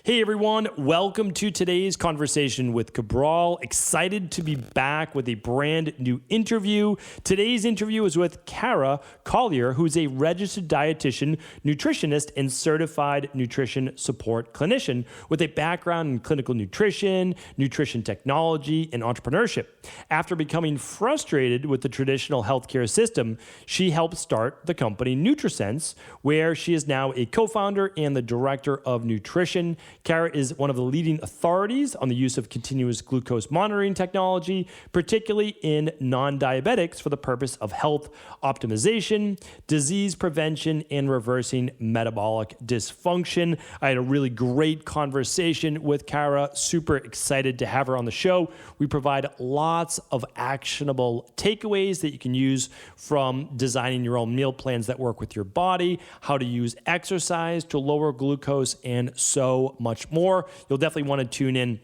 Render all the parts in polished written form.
Hey everyone, welcome to today's conversation with Cabral. Excited to be back with a brand new interview. Today's interview is with Collier, who's a registered dietitian, nutritionist, and certified nutrition support clinician with a background in clinical nutrition, nutrition technology, and entrepreneurship. After becoming frustrated with the traditional healthcare system, she helped start the company NutriSense, where she is now a co-founder and the director of nutrition. Cara is one of the leading authorities on the use of continuous glucose monitoring technology, particularly in non-diabetics for the purpose of health optimization, disease prevention, and reversing metabolic dysfunction. I had a really great conversation with Cara. Super excited to have her on the show. We provide lots of actionable takeaways that you can use from designing your own meal plans that work with your body, how to use exercise to lower glucose, and so much more. You'll definitely want to tune in.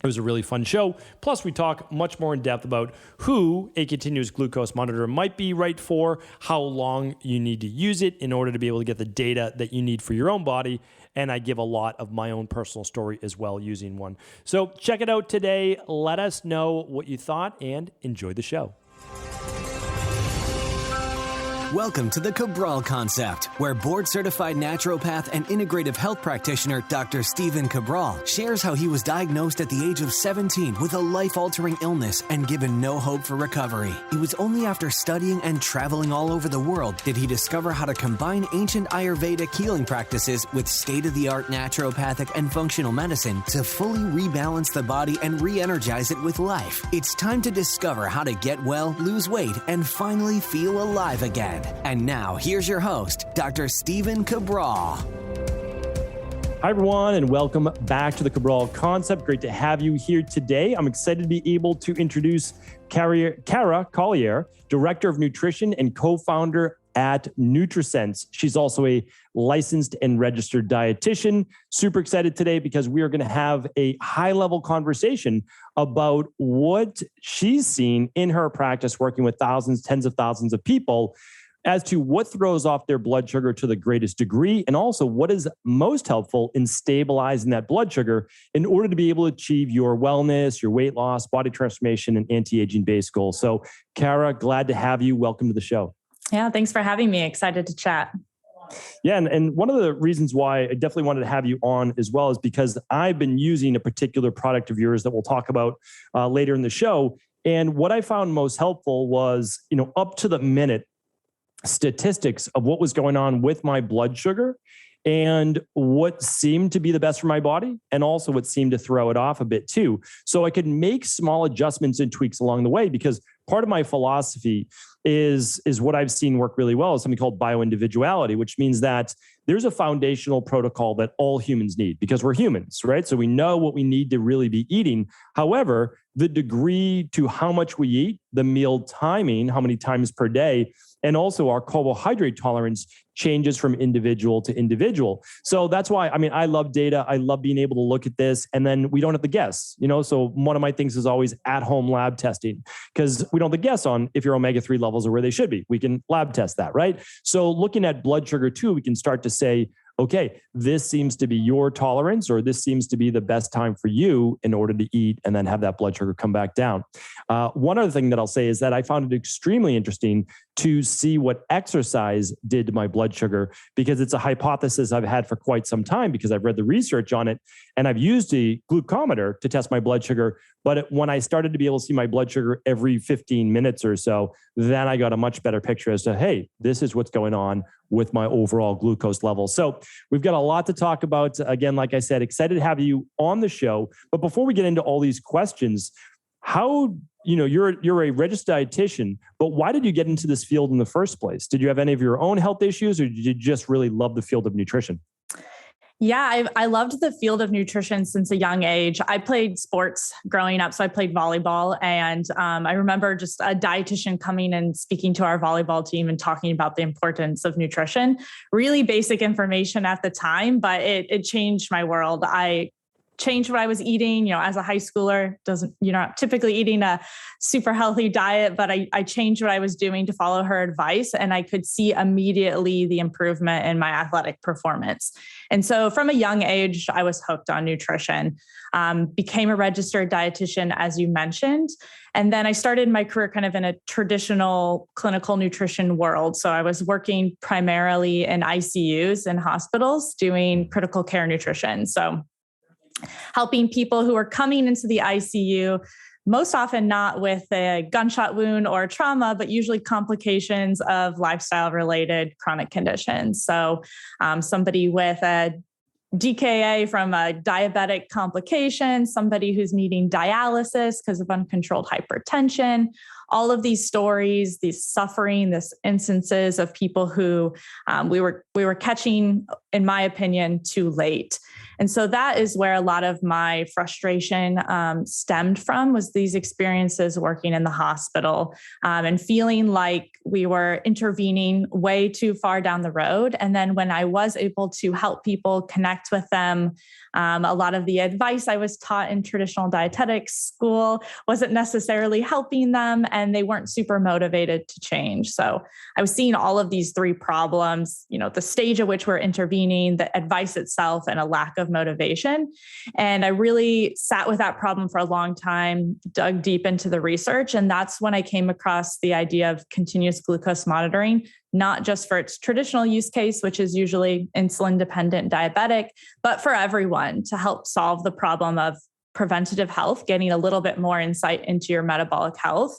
It was a really fun show. Plus, we talk much more in depth about who a continuous glucose monitor might be right for, how long you need to use it in order to be able to get the data that you need for your own body. And I give a lot of my own personal story as well using one. So check it out today. Let us know what you thought and enjoy the show. Welcome to the Cabral Concept, where board-certified naturopath and integrative health practitioner Dr. Stephen Cabral shares how he was diagnosed at the age of 17 with a life-altering illness and given no hope for recovery. It was only after studying and traveling all over the world did he discover how to combine ancient Ayurvedic healing practices with state-of-the-art naturopathic and functional medicine to fully rebalance the body and re-energize it with life. It's time to discover how to get well, lose weight, and finally feel alive again. And now, here's your host, Dr. Stephen Cabral. Hi, everyone, and welcome back to the Cabral Concept. Great to have you here today. I'm excited to be able to introduce Cara Collier, Director of Nutrition and co-founder at NutriSense. She's also a licensed and registered dietitian. Super excited today because we are going to have a high-level conversation about what she's seen in her practice working with thousands, tens of thousands of people as to what throws off their blood sugar to the greatest degree, and also what is most helpful in stabilizing that blood sugar in order to be able to achieve your wellness, your weight loss, body transformation, and anti-aging base goals. So, Cara, glad to have you. Welcome to the show. Yeah, thanks for having me. Excited to chat. Yeah, and one of the reasons why I definitely wanted to have you on as well is because I've been using a particular product of yours that we'll talk about later in the show. And what I found most helpful was, up to the minute statistics of what was going on with my blood sugar and what seemed to be the best for my body, and also what seemed to throw it off a bit too. So I could make small adjustments and tweaks along the way, because part of my philosophy is what I've seen work really well is something called bioindividuality, which means that there's a foundational protocol that all humans need because we're humans, right? So we know what we need to really be eating. However, the degree to how much we eat, the meal timing, how many times per day, and also our carbohydrate tolerance changes from individual to individual. So that's why, I love data. I love being able to look at this, and then we don't have to guess, So one of my things is always at-home lab testing, because we don't have to guess on if your omega-3 levels are where they should be. We can lab test that, right? So looking at blood sugar too, we can start to say, okay, this seems to be your tolerance, or this seems to be the best time for you in order to eat and then have that blood sugar come back down. One other thing that I'll say is that I found it extremely interesting to see what exercise did to my blood sugar, because it's a hypothesis I've had for quite some time because I've read the research on it and I've used a glucometer to test my blood sugar. But when I started to be able to see my blood sugar every 15 minutes or so, then I got a much better picture as to, hey, this is what's going on with my overall glucose level. So we've got a lot to talk about. Again, like I said, excited to have you on the show. But before we get into all these questions, how, you're a registered dietitian, but why did you get into this field in the first place? Did you have any of your own health issues, or did you just really love the field of nutrition? Yeah, I loved the field of nutrition since a young age. I played sports growing up, so I played volleyball. And I remember just a dietitian coming and speaking to our volleyball team and talking about the importance of nutrition. Really basic information at the time, but it changed my world. I changed what I was eating. As a high schooler, you're not typically eating a super healthy diet, but I changed what I was doing to follow her advice. And I could see immediately the improvement in my athletic performance. And so from a young age, I was hooked on nutrition, became a registered dietitian, as you mentioned. And then I started my career kind of in a traditional clinical nutrition world. So I was working primarily in ICUs and hospitals doing critical care nutrition. So helping people who are coming into the ICU, most often not with a gunshot wound or trauma, but usually complications of lifestyle-related chronic conditions. So somebody with a DKA from a diabetic complication, somebody who's needing dialysis because of uncontrolled hypertension, all of these stories, these suffering, these instances of people who we were catching, in my opinion, too late. And so that is where a lot of my frustration stemmed from, was these experiences working in the hospital and feeling like we were intervening way too far down the road. And then when I was able to help people connect with them, a lot of the advice I was taught in traditional dietetics school wasn't necessarily helping them, and they weren't super motivated to change. So I was seeing all of these three problems, the stage at which we're intervening, the advice itself, and a lack of motivation. And I really sat with that problem for a long time, dug deep into the research. And that's when I came across the idea of continuous glucose monitoring, not just for its traditional use case, which is usually insulin dependent diabetic, but for everyone, to help solve the problem of preventative health, getting a little bit more insight into your metabolic health.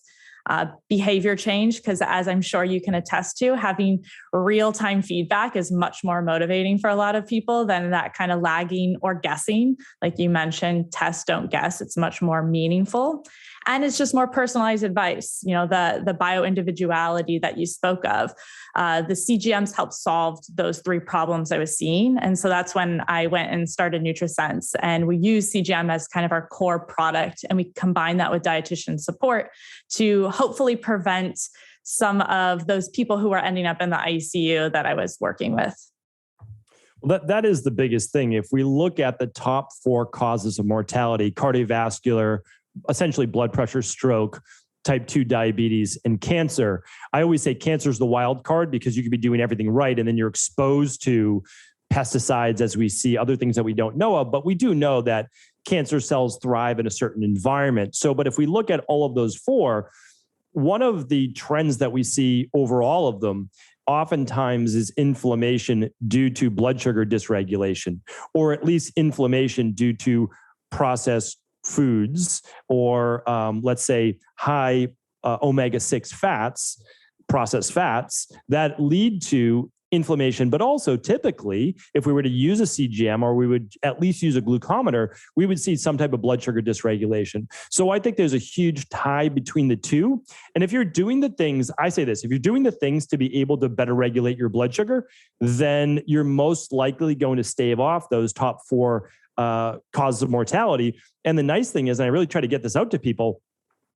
Behavior change, because as I'm sure you can attest to, having real-time feedback is much more motivating for a lot of people than that kind of lagging or guessing. Like you mentioned, test, don't guess. It's much more meaningful. And it's just more personalized advice. The bio-individuality that you spoke of, the CGMs helped solve those three problems I was seeing. And so that's when I went and started NutriSense. And we use CGM as kind of our core product. And we combine that with dietitian support to hopefully prevent some of those people who are ending up in the ICU that I was working with. Well, that is the biggest thing. If we look at the top 4 causes of mortality, cardiovascular, essentially blood pressure, stroke, type 2 diabetes, and cancer. I always say cancer is the wild card because you could be doing everything right and then you're exposed to pesticides, as we see other things that we don't know of. But we do know that cancer cells thrive in a certain environment. But if we look at all of those 4, one of the trends that we see over all of them oftentimes is inflammation due to blood sugar dysregulation, or at least inflammation due to processed foods, or let's say high omega-6 fats, processed fats that lead to inflammation. But also typically, if we were to use a CGM, or we would at least use a glucometer, we would see some type of blood sugar dysregulation. So I think there's a huge tie between the two. And if you're doing the things, I say this, if you're doing the things to be able to better regulate your blood sugar, then you're most likely going to stave off those top 4 causes of mortality. And the nice thing is, and I really try to get this out to people,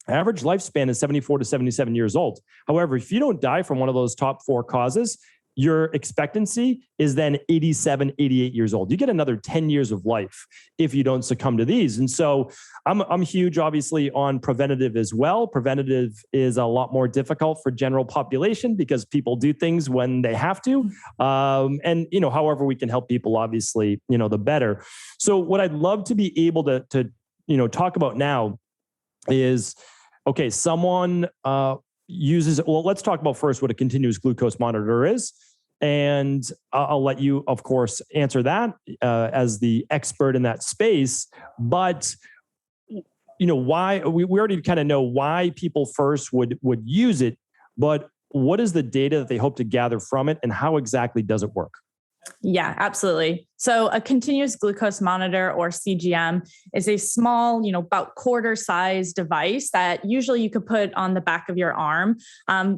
average lifespan is 74 to 77 years old. However, if you don't die from one of those top 4 causes, your expectancy is then 87, 88 years old. You get another 10 years of life if you don't succumb to these. And so I'm huge, obviously, on preventative as well. Preventative is a lot more difficult for general population because people do things when they have to. And, however we can help people, obviously, the better. So what I'd love to be able to talk about now is, okay, someone uses, well, let's talk about first what a continuous glucose monitor is. And I'll let you, of course, answer that as the expert in that space. But, why we already kind of know why people first would use it, but what is the data that they hope to gather from it, and how exactly does it work? Yeah, absolutely. So a continuous glucose monitor, or CGM, is a small, about quarter-size device that usually you could put on the back of your arm.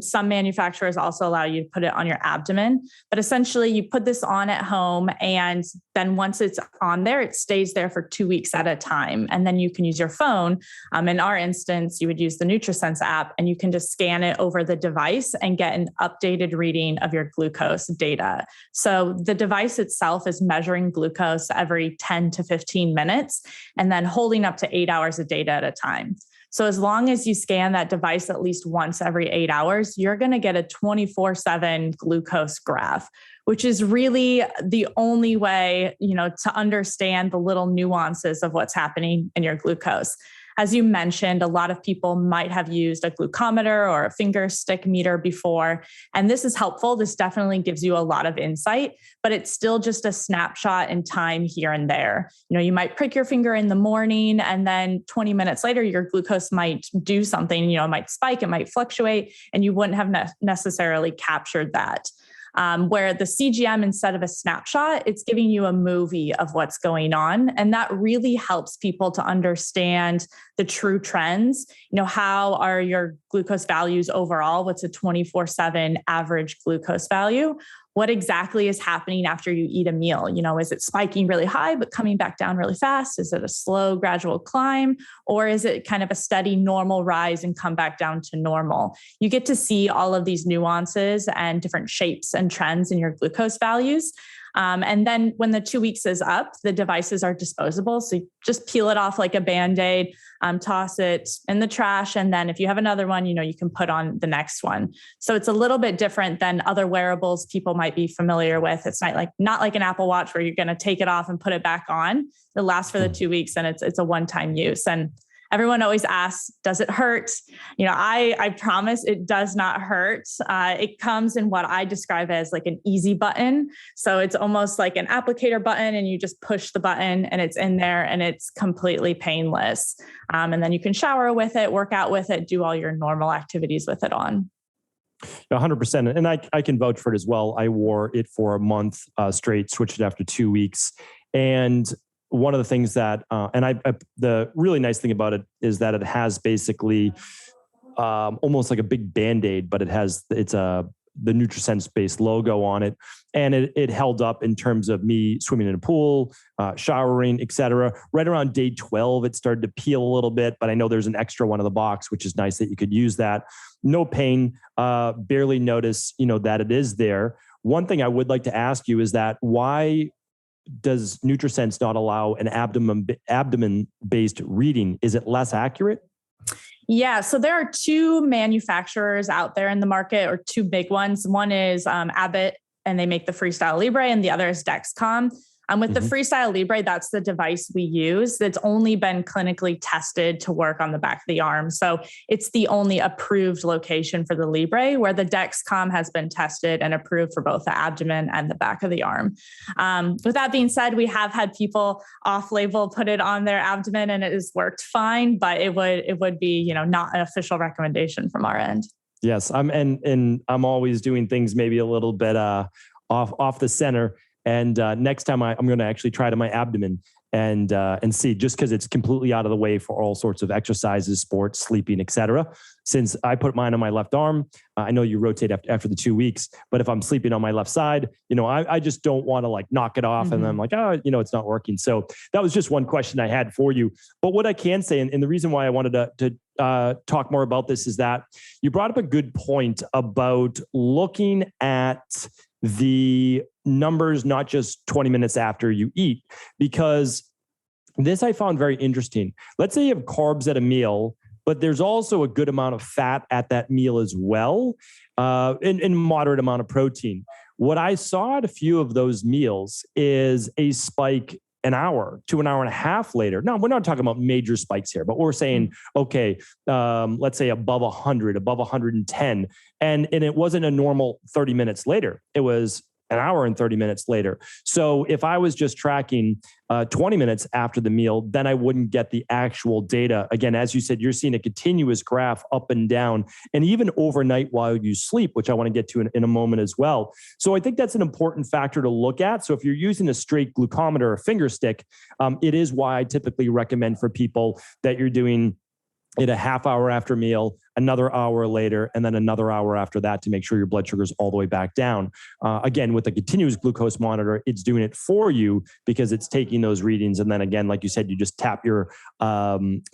Some manufacturers also allow you to put it on your abdomen. But essentially, you put this on at home, and then once it's on there, it stays there for 2 weeks at a time. And then you can use your phone. In our instance, you would use the NutriSense app, and you can just scan it over the device and get an updated reading of your glucose data. So the device itself is measuring measuring glucose every 10 to 15 minutes, and then holding up to 8 hours of data at a time. So as long as you scan that device at least once every 8 hours, you're going to get a 24/7 glucose graph, which is really the only way, to understand the little nuances of what's happening in your glucose. As you mentioned, a lot of people might have used a glucometer or a finger stick meter before, and this is helpful. This definitely gives you a lot of insight, but it's still just a snapshot in time here and there. You might prick your finger in the morning, and then 20 minutes later, your glucose might do something, it might spike, it might fluctuate, and you wouldn't have necessarily captured that. Where the CGM, instead of a snapshot, it's giving you a movie of what's going on. And that really helps people to understand the true trends. How are your glucose values overall? What's a 24/7 average glucose value? What exactly is happening after you eat a meal? Is it spiking really high, but coming back down really fast? Is it a slow, gradual climb? Or is it kind of a steady, normal rise and come back down to normal? You get to see all of these nuances and different shapes and trends in your glucose values. And then when the 2 weeks is up, the devices are disposable. So you just peel it off like a Band-Aid, toss it in the trash. And then if you have another one, you can put on the next one. So it's a little bit different than other wearables people might be familiar with. It's not like an Apple Watch where you're going to take it off and put it back on. It lasts for the 2 weeks, and it's a one-time use. And everyone always asks, does it hurt? I promise it does not hurt. It comes in what I describe as like an easy button. So it's almost like an applicator button, and you just push the button and it's in there, and it's completely painless. And then you can shower with it, work out with it, do all your normal activities with it on. 100%. And I can vouch for it as well. I wore it for a month straight, switched it after 2 weeks. And one of the things that, the really nice thing about it is that it has basically almost like a big Band-Aid, but it's the NutriSense-based logo on it. And it held up in terms of me swimming in a pool, showering, et cetera. Right around day 12, it started to peel a little bit, but I know there's an extra one in the box, which is nice that you could use that. No pain, barely notice, that it is there. One thing I would like to ask you is that why does NutriSense not allow an abdomen-based reading? Is it less accurate? Yeah, so there are two manufacturers out there in the market, or two big ones. One is Abbott, and they make the Freestyle Libre, and the other is Dexcom. With the Freestyle Libre, that's the device we use. That's only been clinically tested to work on the back of the arm. So it's the only approved location for the Libre, where the Dexcom has been tested and approved for both the abdomen and the back of the arm. With that being said, we have had people off-label put it on their abdomen, and it has worked fine, but it would be, not an official recommendation from our end. Yes, I'm always doing things maybe a little bit off the center. And next time I'm going to actually try to my abdomen and see, just because it's completely out of the way for all sorts of exercises, sports, sleeping, et cetera. Since I put mine on my left arm, I know you rotate after the 2 weeks, but if I'm sleeping on my left side, I just don't want to knock it off. And I'm like, it's not working. So that was just one question I had for you. But what I can say, and the reason why I wanted to talk more about this, is that you brought up a good point about looking at the numbers, not just 20 minutes after you eat, because this I found very interesting. Let's say you have carbs at a meal, but there's also a good amount of fat at that meal as well, and moderate amount of protein. What I saw at a few of those meals is a spike an hour to an hour and a half later. Now, we're not talking about major spikes here, but we're saying, okay, let's say above 100, above 110. And it wasn't a normal 30 minutes later. It was an hour and 30 minutes later. So if I was just tracking 20 minutes after the meal, then I wouldn't get the actual data. Again, as you said, you're seeing a continuous graph up and down, and even overnight while you sleep, which I want to get to in a moment as well. So I think that's an important factor to look at. So if you're using a straight glucometer or finger stick, it is why I typically recommend for people that you're doing it a half hour after meal, another hour later, and then another hour after that to make sure your blood sugar is all the way back down. Again, with the continuous glucose monitor, it's doing it for you because it's taking those readings. And then again, like you said, you just tap your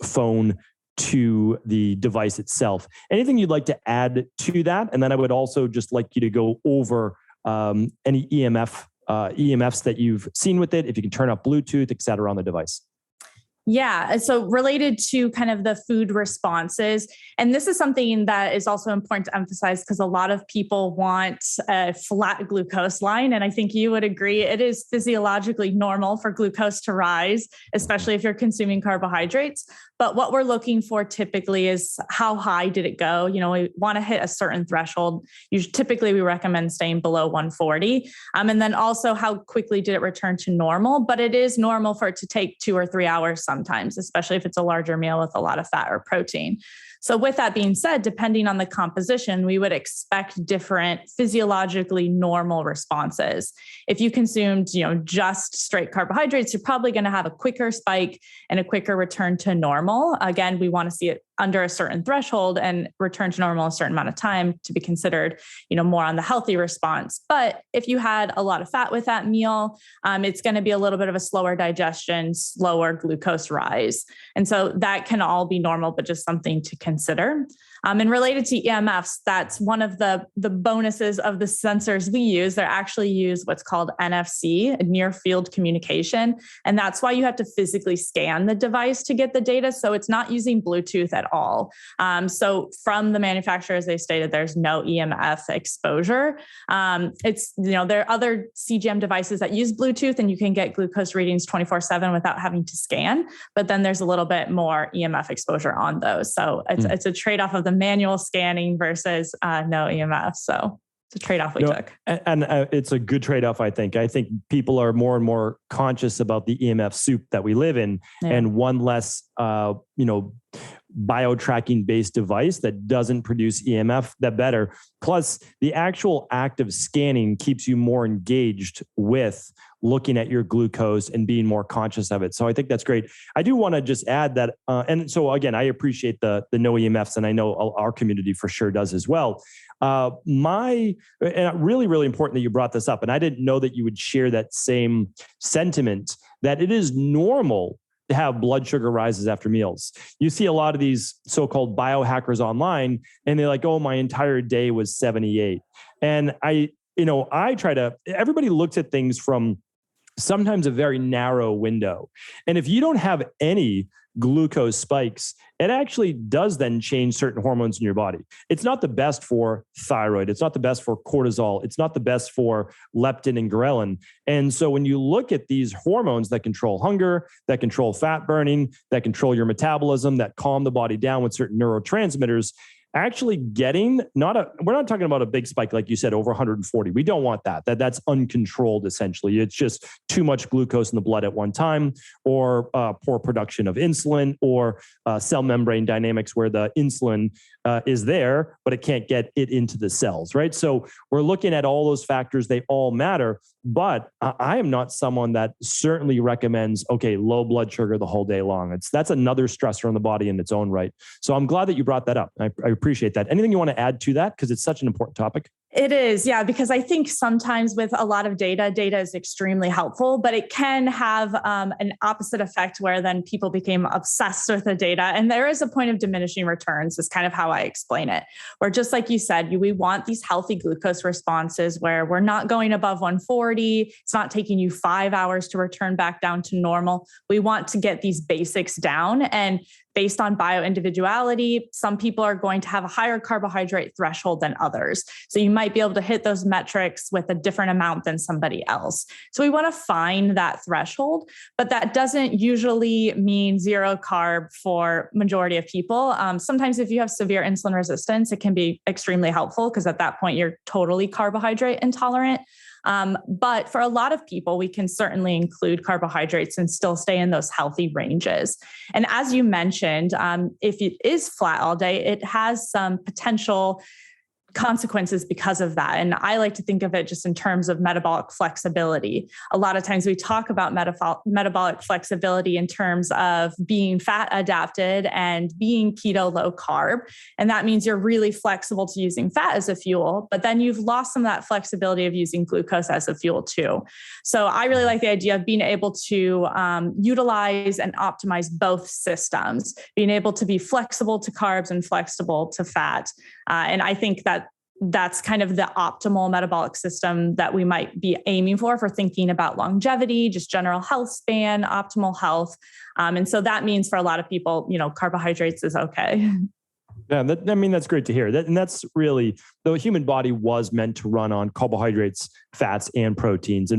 phone to the device itself. Anything you'd like to add to that? And then I would also just like you to go over any EMF EMFs that you've seen with it, if you can turn up Bluetooth, et cetera, on the device. Yeah. So related to kind of the food responses, and this is something that is also important to emphasize because a lot of people want a flat glucose line. And I think you would agree it is physiologically normal for glucose to rise, especially if you're consuming carbohydrates. But what we're looking for typically is how high did it go? You know, we want to hit a certain threshold. Typically, we recommend staying below 140. And then also how quickly did it return to normal? But it is normal for it to take 2 or 3 hours sometimes, especially if it's a larger meal with a lot of fat or protein. So with that being said, depending on the composition, we would expect different physiologically normal responses. If you consumed, just straight carbohydrates, you're probably going to have a quicker spike and a quicker return to normal. Again, we want to see it under a certain threshold and return to normal a certain amount of time to be considered, more on the healthy response. But if you had a lot of fat with that meal, it's going to be a little bit of a slower digestion, slower glucose rise. And so that can all be normal, but just something to consider. And related to EMFs, that's one of the bonuses of the sensors we use. They actually use what's called NFC, near field communication. And that's why you have to physically scan the device to get the data. So it's not using Bluetooth at all. So from the manufacturers, they stated there's no EMF exposure. There are other CGM devices that use Bluetooth and you can get glucose readings 24/7 without having to scan. But then there's a little bit more EMF exposure on those. So it's a trade-off of the manual scanning versus no EMF. So it's a trade-off we took. And it's a good trade-off, I think. I think people are more and more conscious about the EMF soup that we live in, and one less, bio-tracking based device that doesn't produce EMF, the better. Plus, the actual act of scanning keeps you more engaged with looking at your glucose and being more conscious of it. So I think that's great. I do want to just add that, and so again, I appreciate the no EMFs, and I know our community for sure does as well. And really, really important that you brought this up. And I didn't know that you would share that same sentiment that it is normal to have blood sugar rises after meals. You see a lot of these so-called biohackers online, and they're like, "Oh, my entire day was 78." And everybody looks at things from sometimes a very narrow window. And if you don't have any glucose spikes, it actually does then change certain hormones in your body. It's not the best for thyroid. It's not the best for cortisol. It's not the best for leptin and ghrelin. And so when you look at these hormones that control hunger, that control fat burning, that control your metabolism, that calm the body down with certain neurotransmitters, actually getting we're not talking about a big spike, like you said, over 140. We don't want that. That's uncontrolled, essentially. It's just too much glucose in the blood at one time, or poor production of insulin, or cell membrane dynamics where the insulin is there, but it can't get it into the cells, right? So we're looking at all those factors. They all matter. But I am not someone that certainly recommends, low blood sugar the whole day long. That's another stressor on the body in its own right. So I'm glad that you brought that up. I appreciate that. Anything you want to add to that? Because it's such an important topic. It is, yeah, because I think sometimes with a lot of data is extremely helpful, but it can have an opposite effect where then people became obsessed with the data. And there is a point of diminishing returns is kind of how I explain it. Where just like you said, we want these healthy glucose responses where we're not going above 140. It's not taking you 5 hours to return back down to normal. We want to get these basics down. And based on bio-individuality, some people are going to have a higher carbohydrate threshold than others. So you might be able to hit those metrics with a different amount than somebody else. So we want to find that threshold, but that doesn't usually mean zero carb for majority of people. Sometimes if you have severe insulin resistance, it can be extremely helpful because at that point you're totally carbohydrate intolerant. But for a lot of people, we can certainly include carbohydrates and still stay in those healthy ranges. And as you mentioned, if it is flat all day, it has some potential consequences because of that. And I like to think of it just in terms of metabolic flexibility. A lot of times we talk about metabolic flexibility in terms of being fat adapted and being keto low carb. And that means you're really flexible to using fat as a fuel, but then you've lost some of that flexibility of using glucose as a fuel too. So I really like the idea of being able to utilize and optimize both systems, being able to be flexible to carbs and flexible to fat. And I think that that's kind of the optimal metabolic system that we might be aiming for thinking about longevity, just general health span, optimal health. And so that means for a lot of people, carbohydrates is okay. Yeah, that's great to hear. And that's really, the human body was meant to run on carbohydrates, fats, and proteins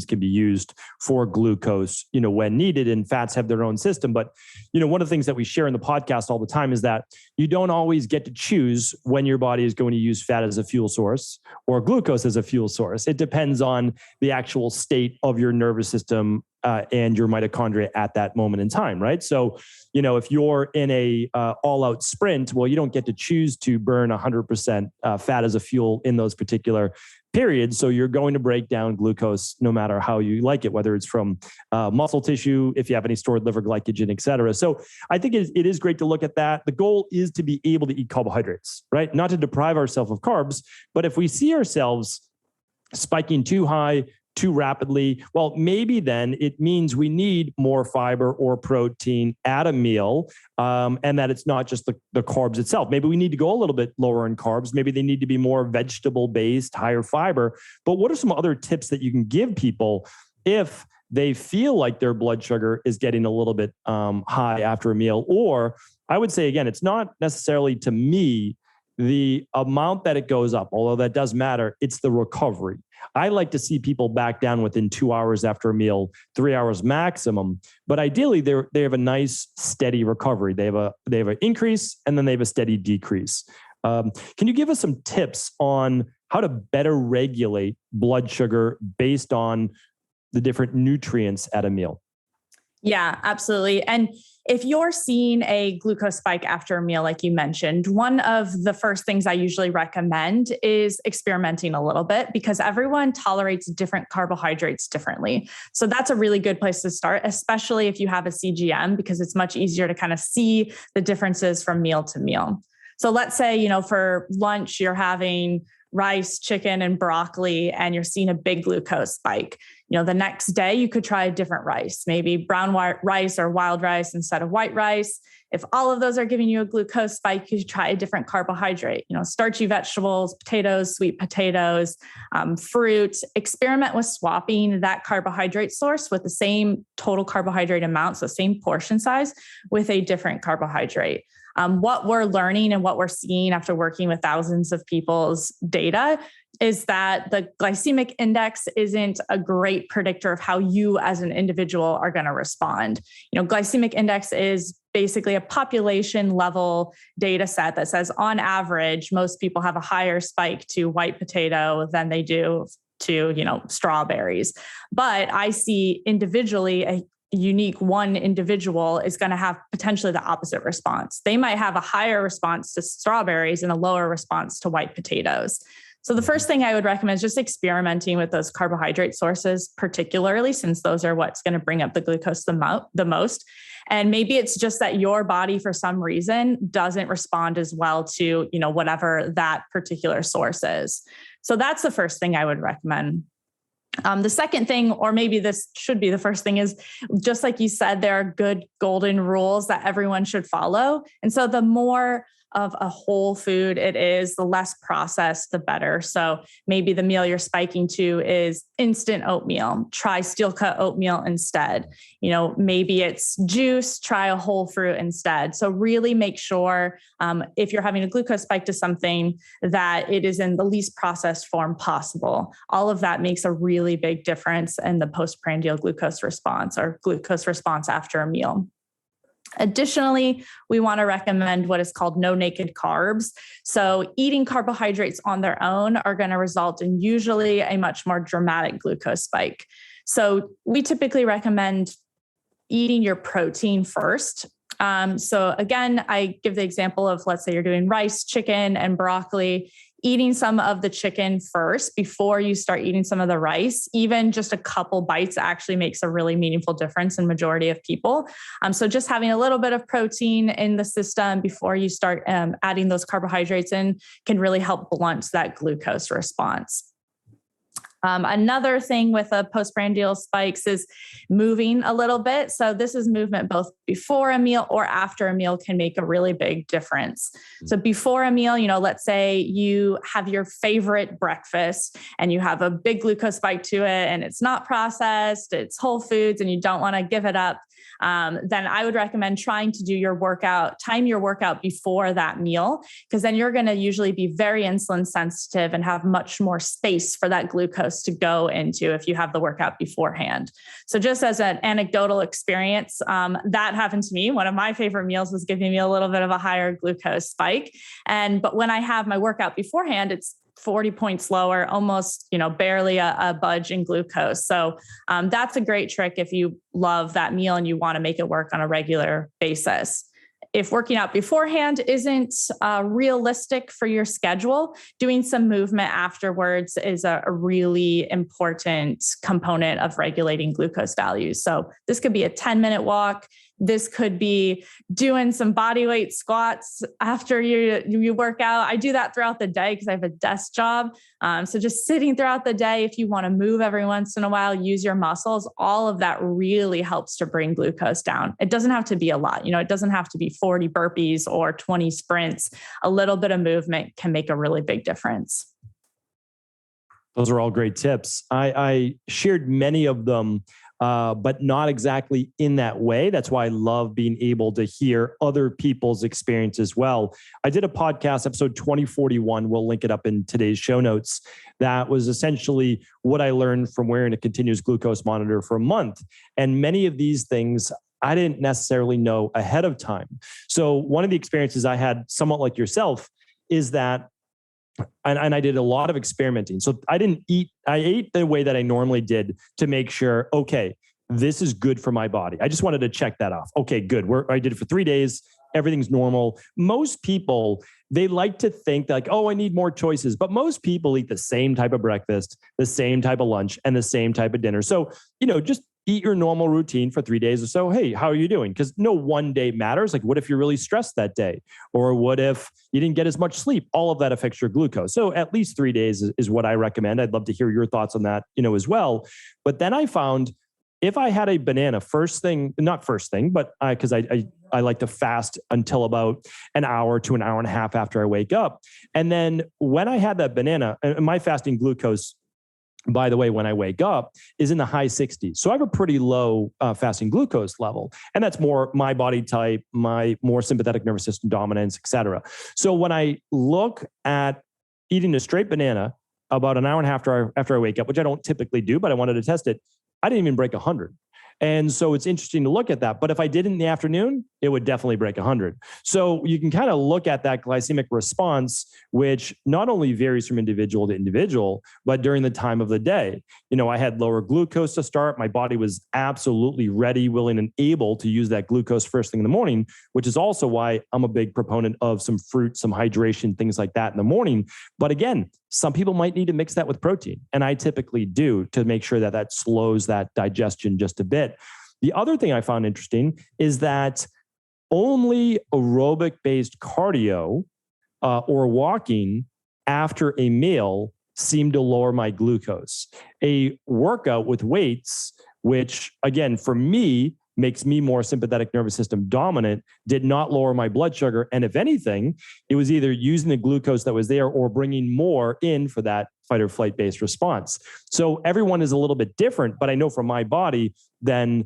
can be used for glucose, when needed, and fats have their own system. But, one of the things that we share in the podcast all the time is that you don't always get to choose when your body is going to use fat as a fuel source or glucose as a fuel source. It depends on the actual state of your nervous system and your mitochondria at that moment in time, right? So, if you're in a all-out sprint, well, you don't get to choose to burn 100% fat as a fuel in those particular periods. So you're going to break down glucose no matter how you like it, whether it's from muscle tissue, if you have any stored liver glycogen, et cetera. So I think it is great to look at that. The goal is to be able to eat carbohydrates, right? Not to deprive ourselves of carbs, but if we see ourselves spiking too high, too rapidly, well, maybe then it means we need more fiber or protein at a meal, and that it's not just the carbs itself. Maybe we need to go a little bit lower in carbs. Maybe they need to be more vegetable-based, higher fiber. But what are some other tips that you can give people if they feel like their blood sugar is getting a little bit high after a meal? Or I would say, again, it's not necessarily, to me, the amount that it goes up, although that does matter, it's the recovery. I like to see people back down within 2 hours after a meal, 3 hours maximum. But ideally, they have a nice steady recovery. They have an increase, and then they have a steady decrease. Can you give us some tips on how to better regulate blood sugar based on the different nutrients at a meal? Yeah, absolutely. And if you're seeing a glucose spike after a meal, like you mentioned, one of the first things I usually recommend is experimenting a little bit, because everyone tolerates different carbohydrates differently. So that's a really good place to start, especially if you have a CGM, because it's much easier to kind of see the differences from meal to meal. So let's say, for lunch, you're having rice, chicken, and broccoli, and you're seeing a big glucose spike. The next day you could try a different rice, maybe brown rice or wild rice instead of white rice. If all of those are giving you a glucose spike, you should try a different carbohydrate, starchy vegetables, potatoes, sweet potatoes, fruit. Experiment with swapping that carbohydrate source with the same total carbohydrate amount, so same portion size, with a different carbohydrate. What we're learning and what we're seeing after working with thousands of people's data is that the glycemic index isn't a great predictor of how you as an individual are going to respond. Glycemic index is basically a population level data set that says on average, most people have a higher spike to white potato than they do to, strawberries. But I see individually a unique one individual is going to have potentially the opposite response. They might have a higher response to strawberries and a lower response to white potatoes. So the first thing I would recommend is just experimenting with those carbohydrate sources, particularly since those are what's going to bring up the glucose the most. And maybe it's just that your body, for some reason, doesn't respond as well to, whatever that particular source is. So that's the first thing I would recommend. The second thing, or maybe this should be the first thing, is just like you said, there are good golden rules that everyone should follow. And so the more of a whole food it is, the less processed, the better. So maybe the meal you're spiking to is instant oatmeal. Try steel cut oatmeal instead. Maybe it's juice, try a whole fruit instead. So really make sure if you're having a glucose spike to something, that it is in the least processed form possible. All of that makes a really big difference in the postprandial glucose response, or glucose response after a meal. Additionally, we want to recommend what is called no naked carbs. So eating carbohydrates on their own are going to result in usually a much more dramatic glucose spike. So we typically recommend eating your protein first. So again, I give the example of, let's say you're doing rice, chicken, and broccoli. Eating some of the chicken first before you start eating some of the rice. Even just a couple bites actually makes a really meaningful difference in majority of people. So just having a little bit of protein in the system before you start adding those carbohydrates in can really help blunt that glucose response. Another thing with a postprandial spikes is moving a little bit. So this is movement both before a meal or after a meal can make a really big difference. So before a meal, let's say you have your favorite breakfast and you have a big glucose spike to it and it's not processed, it's whole foods and you don't want to give it up. Then I would recommend trying to do time your workout before that meal, because then you're going to usually be very insulin sensitive and have much more space for that glucose to go into if you have the workout beforehand. So just as an anecdotal experience, that happened to me. One of my favorite meals was giving me a little bit of a higher glucose spike. But when I have my workout beforehand, it's 40 points lower, almost, barely a budge in glucose. So that's a great trick if you love that meal and you want to make it work on a regular basis. If working out beforehand isn't realistic for your schedule, doing some movement afterwards is a really important component of regulating glucose values. So this could be a 10-minute walk. This could be doing some body weight squats after you work out. I do that throughout the day because I have a desk job. So just sitting throughout the day, if you want to move every once in a while, use your muscles, all of that really helps to bring glucose down. It doesn't have to be a lot. It doesn't have to be 40 burpees or 20 sprints. A little bit of movement can make a really big difference. Those are all great tips. I shared many of them, but not exactly in that way. That's why I love being able to hear other people's experience as well. I did a podcast, episode 2041. We'll link it up in today's show notes. That was essentially what I learned from wearing a continuous glucose monitor for a month. And many of these things I didn't necessarily know ahead of time. So one of the experiences I had, somewhat like yourself, is that and I did a lot of experimenting. So I ate the way that I normally did to make sure, okay, this is good for my body. I just wanted to check that off. Okay, good. I did it for 3 days. Everything's normal. Most people, they like to think like, oh, I need more choices. But most people eat the same type of breakfast, the same type of lunch, and the same type of dinner. So, just eat your normal routine for 3 days or so. Hey, how are you doing? Because no one day matters. Like, what if you're really stressed that day? Or what if you didn't get as much sleep? All of that affects your glucose. So at least 3 days is what I recommend. I'd love to hear your thoughts on that, as well. But then I found if I had a banana not first thing, but because I like to fast until about an hour to an hour and a half after I wake up. And then when I had that banana, and my fasting glucose, by the way, when I wake up, is in the high 60s. So I have a pretty low fasting glucose level. And that's more my body type, my more sympathetic nervous system dominance, et cetera. So when I look at eating a straight banana about an hour and a half after I wake up, which I don't typically do, but I wanted to test it, I didn't even break 100. And so it's interesting to look at that. But if I did it in the afternoon, it would definitely break 100. So you can kind of look at that glycemic response, which not only varies from individual to individual, but during the time of the day. I had lower glucose to start. My body was absolutely ready, willing, and able to use that glucose first thing in the morning, which is also why I'm a big proponent of some fruit, some hydration, things like that in the morning. But again, some people might need to mix that with protein. And I typically do to make sure that slows that digestion just a bit. The other thing I found interesting is that only aerobic-based cardio or walking after a meal seemed to lower my glucose. A workout with weights, which again, for me, makes me more sympathetic nervous system dominant, did not lower my blood sugar. And if anything, it was either using the glucose that was there or bringing more in for that fight or flight based response. So everyone is a little bit different, but I know from my body, then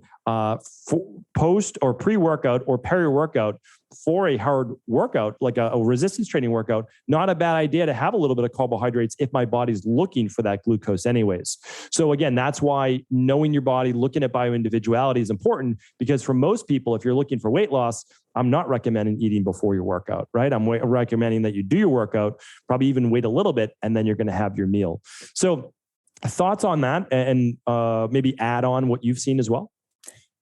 post or pre-workout or peri-workout for a hard workout, like a resistance training workout, not a bad idea to have a little bit of carbohydrates if my body's looking for that glucose anyways. So again, that's why knowing your body, looking at bioindividuality is important, because for most people, if you're looking for weight loss, I'm not recommending eating before your workout, right? I'm recommending that you do your workout, probably even wait a little bit, and then you're going to have your meal. So thoughts on that, and maybe add on what you've seen as well?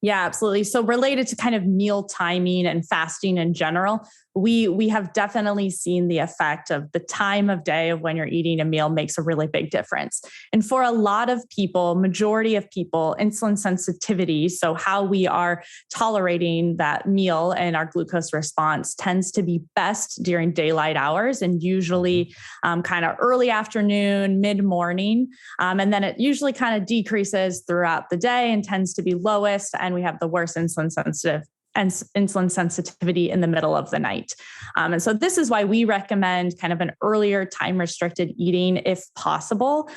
Yeah, absolutely. So related to kind of meal timing and fasting in general, we have definitely seen the effect of the time of day of when you're eating a meal makes a really big difference. And for a lot of people, majority of people, insulin sensitivity, so how we are tolerating that meal and our glucose response tends to be best during daylight hours and usually kind of early afternoon, mid-morning. And then it usually kind of decreases throughout the day and tends to be lowest. And we have the worst insulin sensitivity in the middle of the night. And so this is why we recommend kind of an earlier time restricted eating if possible,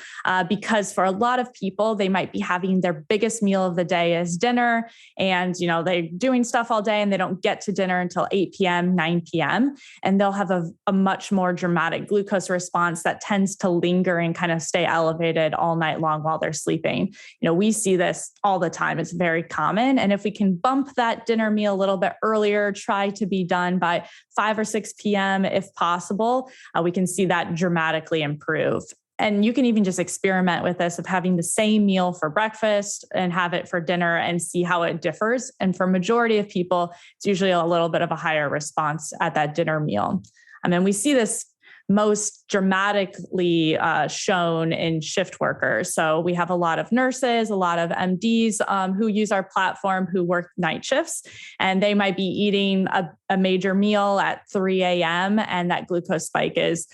because for a lot of people, they might be having their biggest meal of the day as dinner and, they're doing stuff all day and they don't get to dinner until 8 p.m., 9 p.m. And they'll have a much more dramatic glucose response that tends to linger and kind of stay elevated all night long while they're sleeping. We see this all the time. It's very common. And if we can bump that dinner meal a little bit earlier, try to be done by 5 or 6 p.m. if possible, we can see that dramatically improve. And you can even just experiment with this of having the same meal for breakfast and have it for dinner and see how it differs. And for majority of people, it's usually a little bit of a higher response at that dinner meal. And we see this most dramatically shown in shift workers. So we have a lot of nurses, a lot of MDs who use our platform who work night shifts, and they might be eating a major meal at 3 a.m. and that glucose spike is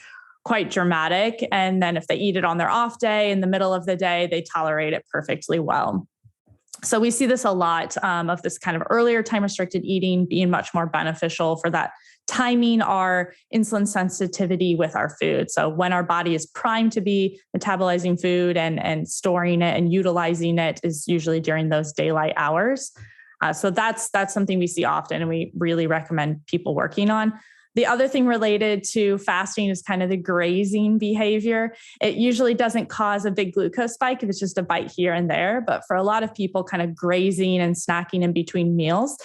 quite dramatic. And then if they eat it on their off day in the middle of the day, they tolerate it perfectly well. So we see this a lot of this kind of earlier time restricted eating being much more beneficial for that timing our insulin sensitivity with our food. So when our body is primed to be metabolizing food and storing it and utilizing it is usually during those daylight hours. So that's something we see often and we really recommend people working on. The other thing related to fasting is kind of the grazing behavior. It usually doesn't cause a big glucose spike if it's just a bite here and there. But for a lot of people, kind of grazing and snacking in between meals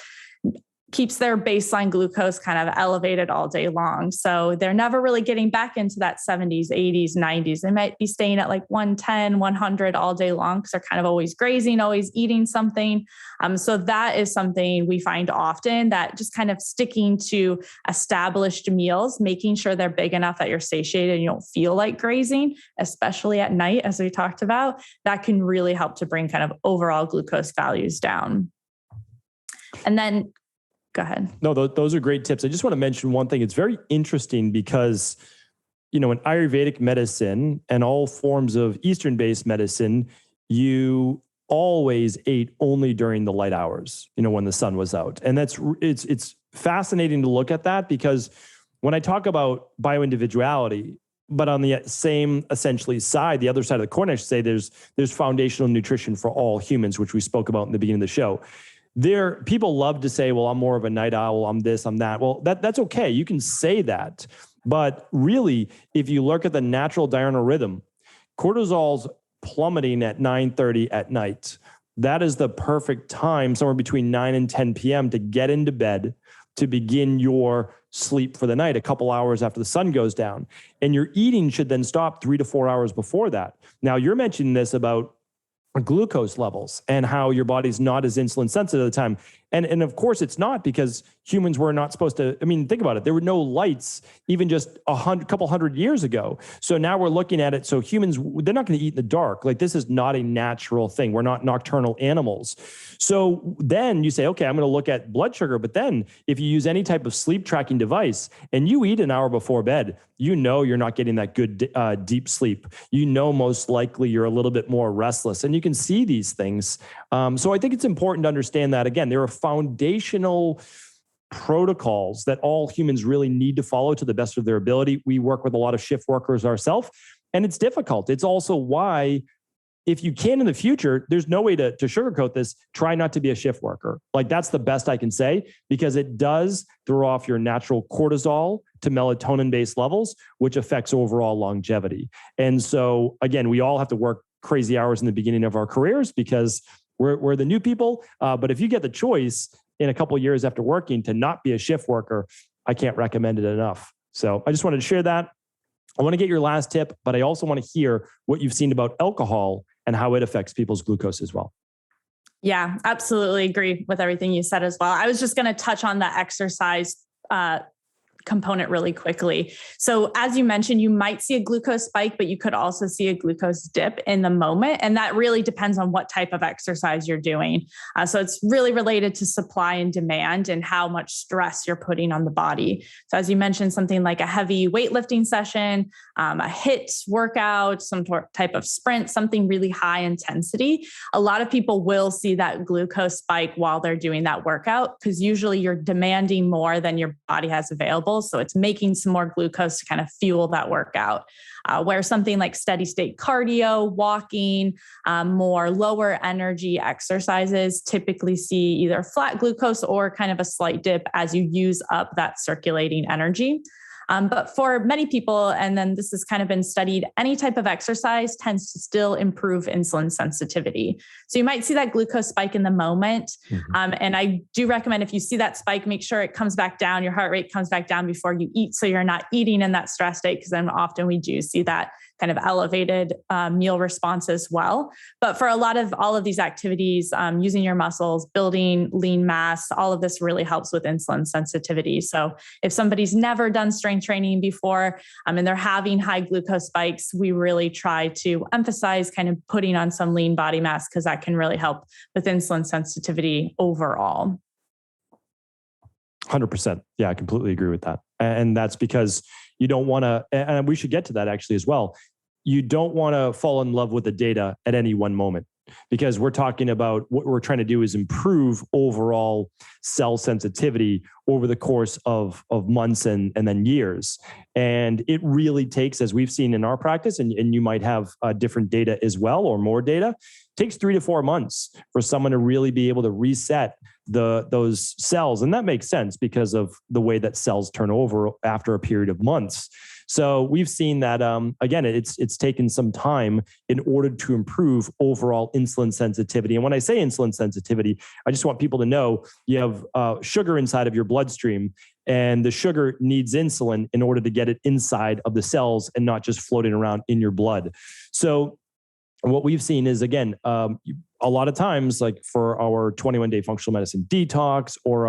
keeps their baseline glucose kind of elevated all day long. So they're never really getting back into that 70s, 80s, 90s. They might be staying at like 110, 100 all day long because they're kind of always grazing, always eating something. So that is something we find often, that just kind of sticking to established meals, making sure they're big enough that you're satiated and you don't feel like grazing, especially at night, as we talked about, that can really help to bring kind of overall glucose values down. And then go ahead. No, those are great tips. I just want to mention one thing. It's very interesting because, in Ayurvedic medicine and all forms of Eastern-based medicine, you always ate only during the light hours, when the sun was out. And it's fascinating to look at that because when I talk about bioindividuality, but on the same essentially side, the other side of the coin, I should say, there's foundational nutrition for all humans, which we spoke about in the beginning of the show. People love to say, well, I'm more of a night owl, I'm this, I'm that. Well, that's okay. You can say that. But really, if you look at the natural diurnal rhythm, cortisol's plummeting at 9:30 at night. That is the perfect time, somewhere between 9 and 10 p.m. to get into bed, to begin your sleep for the night, a couple hours after the sun goes down. And your eating should then stop 3 to 4 hours before that. Now, you're mentioning this about glucose levels and how your body's not as insulin sensitive at the time. And of course it's not, because humans were not supposed to, think about it. There were no lights even just a couple hundred years ago. So now we're looking at it. So humans, they're not going to eat in the dark. Like, this is not a natural thing. We're not nocturnal animals. So then you say, okay, I'm going to look at blood sugar. But then if you use any type of sleep tracking device and you eat an hour before bed, you're not getting that good deep sleep. Most likely you're a little bit more restless, and you can see these things. So I think it's important to understand that, again, there are foundational protocols that all humans really need to follow to the best of their ability. We work with a lot of shift workers ourselves, and it's difficult. It's also why, if you can in the future, there's no way to sugarcoat this. Try not to be a shift worker. Like, that's the best I can say, because it does throw off your natural cortisol to melatonin-based levels, which affects overall longevity. And so, again, we all have to work crazy hours in the beginning of our careers because we're the new people. But if you get the choice in a couple of years after working to not be a shift worker, I can't recommend it enough. So I just wanted to share that. I want to get your last tip, but I also want to hear what you've seen about alcohol and how it affects people's glucose as well. Yeah, absolutely agree with everything you said as well. I was just going to touch on the exercise component really quickly. So as you mentioned, you might see a glucose spike, but you could also see a glucose dip in the moment. And that really depends on what type of exercise you're doing. So it's really related to supply and demand and how much stress you're putting on the body. So as you mentioned, something like a heavy weightlifting session, a HIIT workout, some type of sprint, something really high intensity. A lot of people will see that glucose spike while they're doing that workout, because usually you're demanding more than your body has available. So it's making some more glucose to kind of fuel that workout. Where something like steady state cardio, walking, more lower energy exercises typically see either flat glucose or kind of a slight dip as you use up that circulating energy. But for many people, and then this has kind of been studied, any type of exercise tends to still improve insulin sensitivity. So you might see that glucose spike in the moment. And I do recommend if you see that spike, make sure it comes back down, your heart rate comes back down before you eat. So you're not eating in that stress state, because then often we do see that kind of elevated meal response as well. But for all of these activities, using your muscles, building lean mass, all of this really helps with insulin sensitivity. So if somebody's never done strength training before and they're having high glucose spikes, we really try to emphasize kind of putting on some lean body mass, because that can really help with insulin sensitivity overall. 100%. Yeah, I completely agree with that. And that's because you don't want to, and we should get to that actually as well. You don't want to fall in love with the data at any one moment, because we're talking about what we're trying to do is improve overall cell sensitivity over the course of months and then years. And it really takes, as we've seen in our practice, and you might have different data as well or more data, it takes 3 to 4 months for someone to really be able to reset those cells. And that makes sense because of the way that cells turn over after a period of months. So we've seen that, again, it's taken some time in order to improve overall insulin sensitivity. And when I say insulin sensitivity, I just want people to know you have sugar inside of your bloodstream, and the sugar needs insulin in order to get it inside of the cells and not just floating around in your blood. So what we've seen is, again, a lot of times, like for our 21-day functional medicine detox or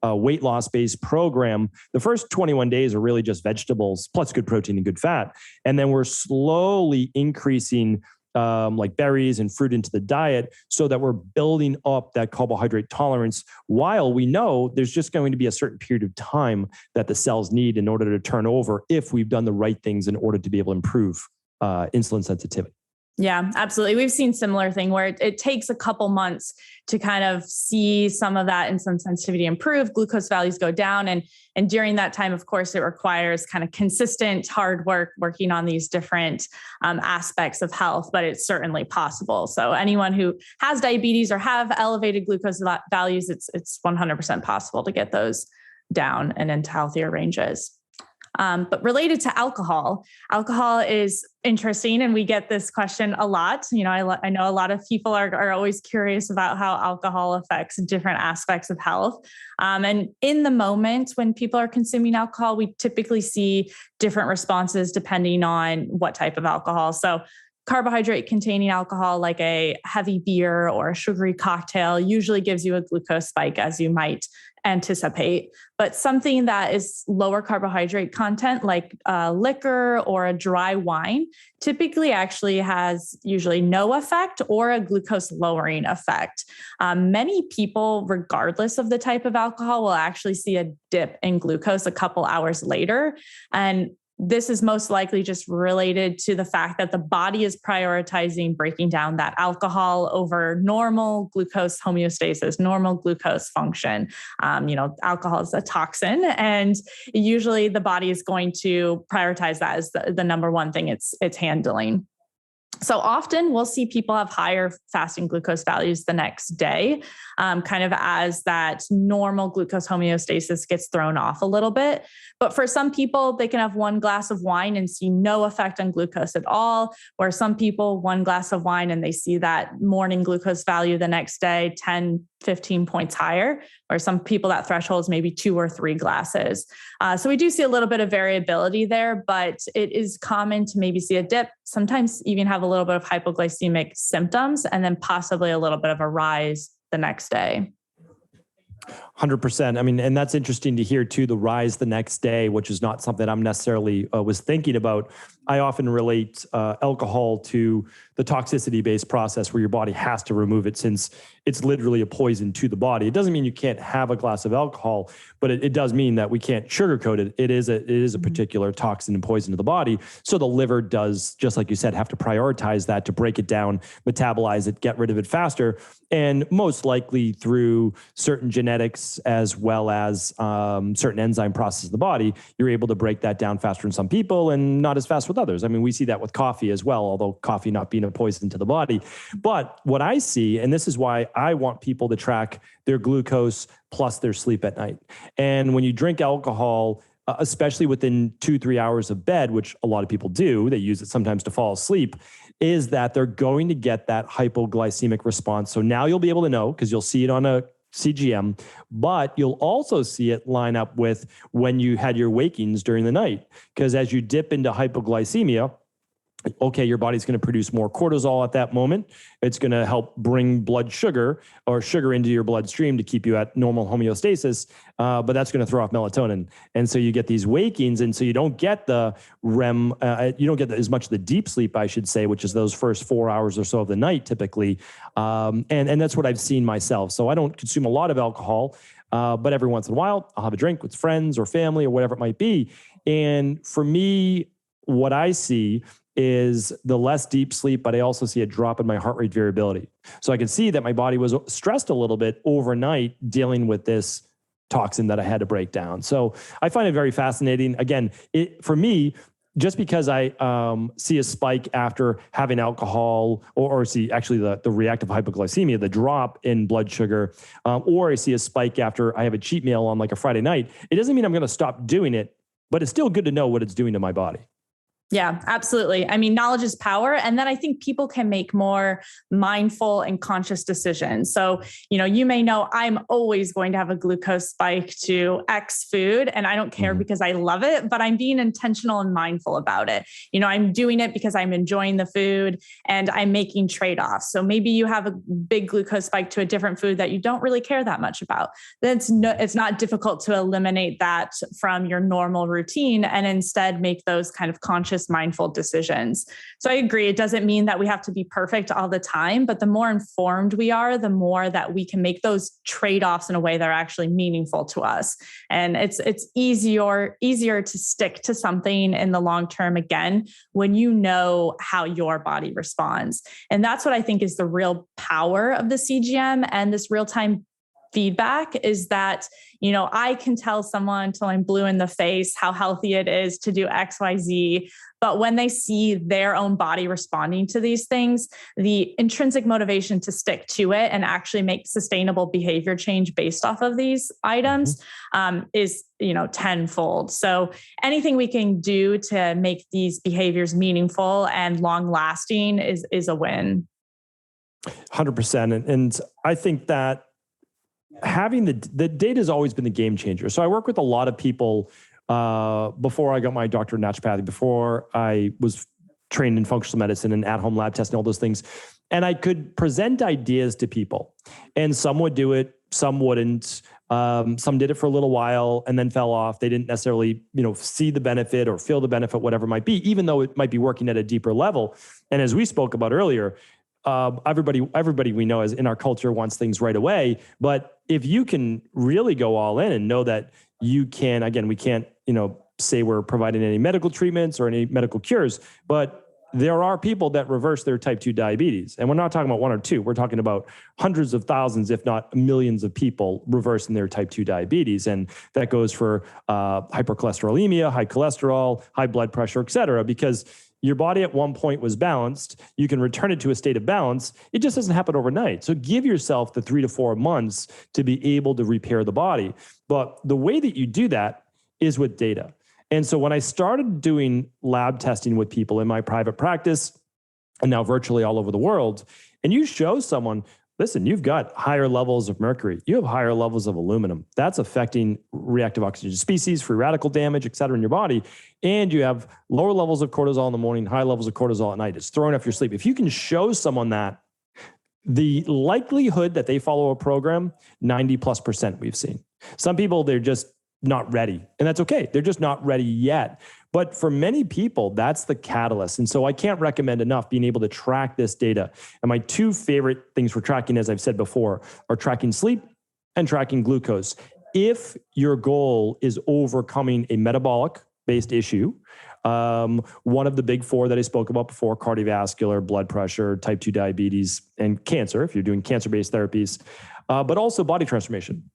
our weight loss-based program, the first 21 days are really just vegetables plus good protein and good fat. And then we're slowly increasing like berries and fruit into the diet so that we're building up that carbohydrate tolerance, while we know there's just going to be a certain period of time that the cells need in order to turn over if we've done the right things in order to be able to improve insulin sensitivity. Yeah, absolutely. We've seen similar thing where it takes a couple months to kind of see some of that insulin sensitivity improve, glucose values go down. And during that time, of course, it requires kind of consistent hard work working on these different aspects of health, but it's certainly possible. So anyone who has diabetes or have elevated glucose values, it's 100% possible to get those down and into healthier ranges. But related to alcohol is interesting. And we get this question a lot. You know, I know a lot of people are always curious about how alcohol affects different aspects of health. And in the moment when people are consuming alcohol, we typically see different responses depending on what type of alcohol. So carbohydrate containing alcohol, like a heavy beer or a sugary cocktail, usually gives you a glucose spike, as you might anticipate. But something that is lower carbohydrate content, like liquor or a dry wine, typically actually has usually no effect or a glucose lowering effect. Many people, regardless of the type of alcohol, will actually see a dip in glucose a couple hours later. And this is most likely just related to the fact that the body is prioritizing breaking down that alcohol over normal glucose homeostasis, normal glucose function. Alcohol is a toxin, and usually the body is going to prioritize that as the number one thing it's handling. So often we'll see people have higher fasting glucose values the next day, kind of as that normal glucose homeostasis gets thrown off a little bit. But for some people, they can have one glass of wine and see no effect on glucose at all. Or some people, one glass of wine and they see that morning glucose value the next day, 10, 15 points higher. Or some people, that threshold is maybe 2 or 3 glasses. So we do see a little bit of variability there, but it is common to maybe see a dip, sometimes even have a little bit of hypoglycemic symptoms, and then possibly a little bit of a rise the next day. 100%. I mean, and that's interesting to hear too, the rise the next day, which is not something I'm necessarily was thinking about. I often relate alcohol to the toxicity based process where your body has to remove it since it's literally a poison to the body. It doesn't mean you can't have a glass of alcohol, but it does mean that we can't sugarcoat it. It is a particular toxin and poison to the body. So the liver does, just like you said, have to prioritize that to break it down, metabolize it, get rid of it faster. And most likely through certain genetics as well as certain enzyme processes of the body, you're able to break that down faster in some people and not as fast with others. I mean, we see that with coffee as well, although coffee not being a poison to the body. But what I see, and this is why I want people to track their glucose plus their sleep at night. And when you drink alcohol, especially within 2-3 hours of bed, which a lot of people do, they use it sometimes to fall asleep, is that they're going to get that hypoglycemic response. So now you'll be able to know because you'll see it on a CGM, but you'll also see it line up with when you had your wakings during the night. Because as you dip into hypoglycemia, okay, your body's going to produce more cortisol at that moment. It's going to help bring blood sugar or sugar into your bloodstream to keep you at normal homeostasis, but that's going to throw off melatonin. And so you get these wakings, and so you don't get the REM, you don't get as much of the deep sleep, I should say, which is those first 4 hours or so of the night typically. And that's what I've seen myself. So I don't consume a lot of alcohol, but every once in a while, I'll have a drink with friends or family or whatever it might be. And for me, what I see is the less deep sleep, but I also see a drop in my heart rate variability. So I can see that my body was stressed a little bit overnight dealing with this toxin that I had to break down. So I find it very fascinating. Again, for me, just because I see a spike after having alcohol or see actually the reactive hypoglycemia, the drop in blood sugar, or I see a spike after I have a cheat meal on like a Friday night, it doesn't mean I'm going to stop doing it, but it's still good to know what it's doing to my body. Yeah, absolutely. I mean, knowledge is power. And then I think people can make more mindful and conscious decisions. So, you may know I'm always going to have a glucose spike to X food, and I don't care because I love it, but I'm being intentional and mindful about it. I'm doing it because I'm enjoying the food and I'm making trade-offs. So maybe you have a big glucose spike to a different food that you don't really care that much about. Then it's not difficult to eliminate that from your normal routine and instead make those kind of conscious, mindful decisions. So I agree. It doesn't mean that we have to be perfect all the time, but the more informed we are, the more that we can make those trade-offs in a way that are actually meaningful to us. And it's easier to stick to something in the long term, again, when you know how your body responds. And that's what I think is the real power of the CGM and this real-time feedback is that, I can tell someone till I'm blue in the face how healthy it is to do X, Y, Z. But when they see their own body responding to these things, the intrinsic motivation to stick to it and actually make sustainable behavior change based off of these items is, tenfold. So anything we can do to make these behaviors meaningful and long lasting is a win. 100%. And I think that having the data has always been the game changer. So I work with a lot of people before I got my doctorate in naturopathy, before I was trained in functional medicine and at-home lab testing, all those things. And I could present ideas to people, and some would do it, some wouldn't. Some did it for a little while and then fell off. They didn't necessarily, see the benefit or feel the benefit, whatever it might be, even though it might be working at a deeper level. And as we spoke about earlier, everybody we know is in our culture wants things right away. But if you can really go all in and know that you can, again, we can't, say we're providing any medical treatments or any medical cures, but there are people that reverse their type 2 diabetes. And we're not talking about one or two. We're talking about hundreds of thousands, if not millions of people reversing their type 2 diabetes. And that goes for hypercholesterolemia, high cholesterol, high blood pressure, et cetera, because your body at one point was balanced. You can return it to a state of balance. It just doesn't happen overnight. So give yourself the 3 to 4 months to be able to repair the body. But the way that you do that is with data. And so when I started doing lab testing with people in my private practice and now virtually all over the world, and you show someone, listen, you've got higher levels of mercury, you have higher levels of aluminum, that's affecting reactive oxygen species, free radical damage, et cetera, in your body. And you have lower levels of cortisol in the morning, high levels of cortisol at night. It's throwing off your sleep. If you can show someone that, the likelihood that they follow a program, 90+% we've seen. Some people, they're just not ready, and that's okay. They're just not ready yet. But for many people, that's the catalyst. And so I can't recommend enough being able to track this data. And my two favorite things for tracking, as I've said before, are tracking sleep and tracking glucose. If your goal is overcoming a metabolic-based issue, one of the big four that I spoke about before, cardiovascular, blood pressure, type 2 diabetes, and cancer, if you're doing cancer-based therapies, but also body transformation.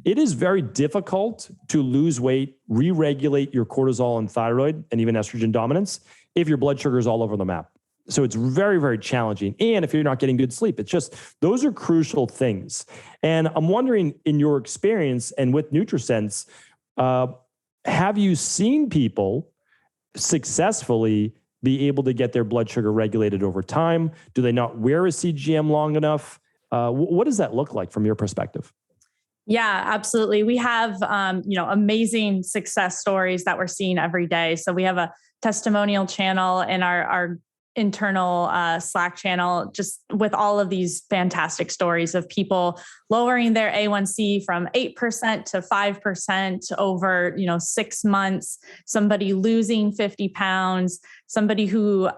It is very difficult to lose weight, re-regulate your cortisol and thyroid, and even estrogen dominance if your blood sugar is all over the map. So it's very, very challenging. And if you're not getting good sleep, it's just, those are crucial things. And I'm wondering, in your experience and with NutriSense, have you seen people successfully be able to get their blood sugar regulated over time? Do they not wear a CGM long enough? What does that look like from your perspective? Yeah, absolutely. We have, amazing success stories that we're seeing every day. So we have a testimonial channel in our internal Slack channel, just with all of these fantastic stories of people lowering their A1C from 8% to 5% over, 6 months, somebody losing 50 pounds, somebody who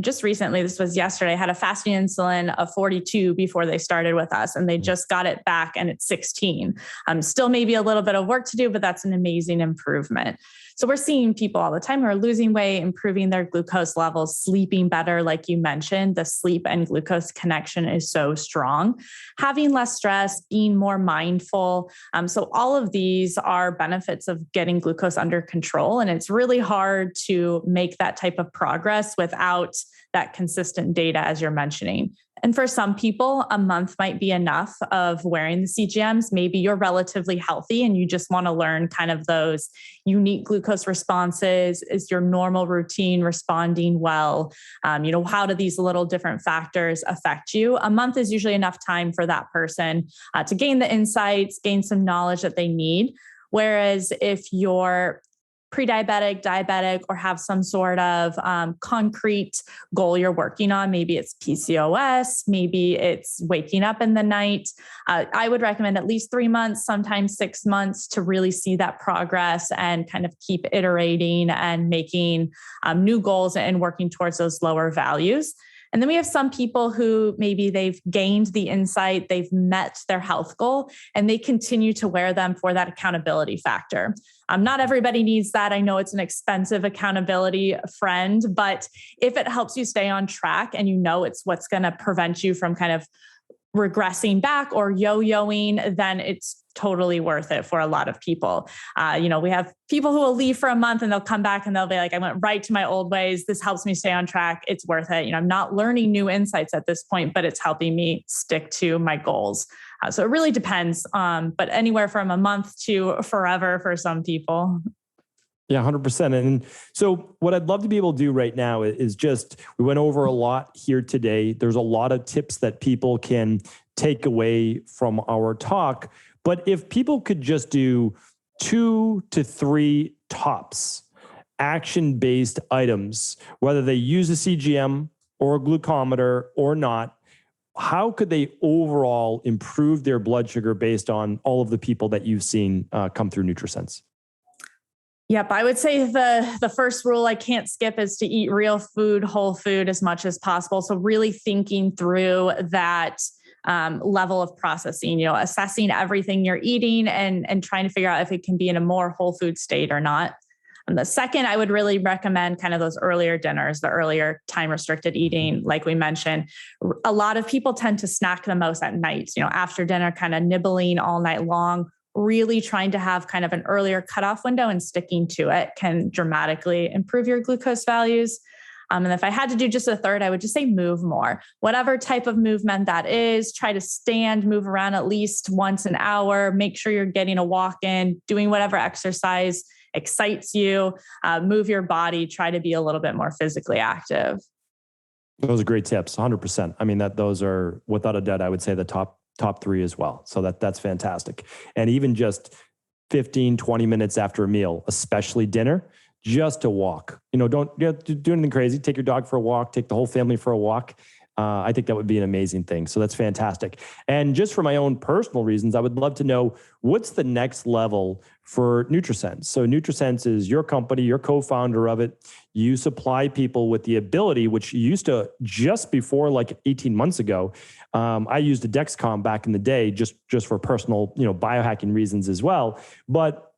just recently, this was yesterday, had a fasting insulin of 42 before they started with us, and they just got it back and it's 16. Still maybe a little bit of work to do, but that's an amazing improvement. So we're seeing people all the time who are losing weight, improving their glucose levels, sleeping better. Like you mentioned, the sleep and glucose connection is so strong. Having less stress, being more mindful. So all of these are benefits of getting glucose under control. And it's really hard to make that type of progress without that consistent data, as you're mentioning. And for some people, a month might be enough of wearing the CGMs. Maybe you're relatively healthy and you just want to learn kind of those unique glucose responses. Is your normal routine responding well? How do these little different factors affect you? A month is usually enough time for that person to gain the insights, gain some knowledge that they need. Whereas if you're pre-diabetic, diabetic, or have some sort of concrete goal you're working on, maybe it's PCOS, maybe it's waking up in the night, I would recommend at least 3 months, sometimes 6 months, to really see that progress and kind of keep iterating and making new goals and working towards those lower values. And then we have some people who maybe they've gained the insight, they've met their health goal, and they continue to wear them for that accountability factor. Not everybody needs that. I know it's an expensive accountability friend, but if it helps you stay on track and it's what's going to prevent you from kind of regressing back or yo-yoing, then it's totally worth it for a lot of people. We have people who will leave for a month and they'll come back and they'll be like, I went right to my old ways. This helps me stay on track. It's worth it. I'm not learning new insights at this point, but it's helping me stick to my goals. So it really depends, but anywhere from a month to forever for some people. Yeah, 100%. And so what I'd love to be able to do right now is we went over a lot here today. There's a lot of tips that people can take away from our talk. But if people could just do 2 to 3 tops, action-based items, whether they use a CGM or a glucometer or not, how could they overall improve their blood sugar based on all of the people that you've seen come through NutriSense? Yep. I would say the first rule I can't skip is to eat real food, whole food as much as possible. So really thinking through that level of processing, assessing everything you're eating and trying to figure out if it can be in a more whole food state or not. And the second, I would really recommend kind of those earlier dinners, the earlier time restricted eating, like we mentioned. A lot of people tend to snack the most at night, after dinner, kind of nibbling all night long. Really trying to have kind of an earlier cutoff window and sticking to it can dramatically improve your glucose values. And if I had to do just a third, I would just say move more. Whatever type of movement that is, try to stand, move around at least once an hour. Make sure you're getting a walk in, doing whatever exercise excites you. Move your body. Try to be a little bit more physically active. Those are great tips, 100%. I mean, those are, without a doubt, I would say the top 3 as well. So that's fantastic. And even just 15, 20 minutes after a meal, especially dinner, just to walk. Don't do anything crazy. Take your dog for a walk, take the whole family for a walk. I think that would be an amazing thing. So that's fantastic. And just for my own personal reasons, I would love to know what's the next level for NutriSense. So NutriSense is your company, you're co-founder of it. You supply people with the ability, which you used to just before like 18 months ago. I used a Dexcom back in the day just for personal, biohacking reasons as well. But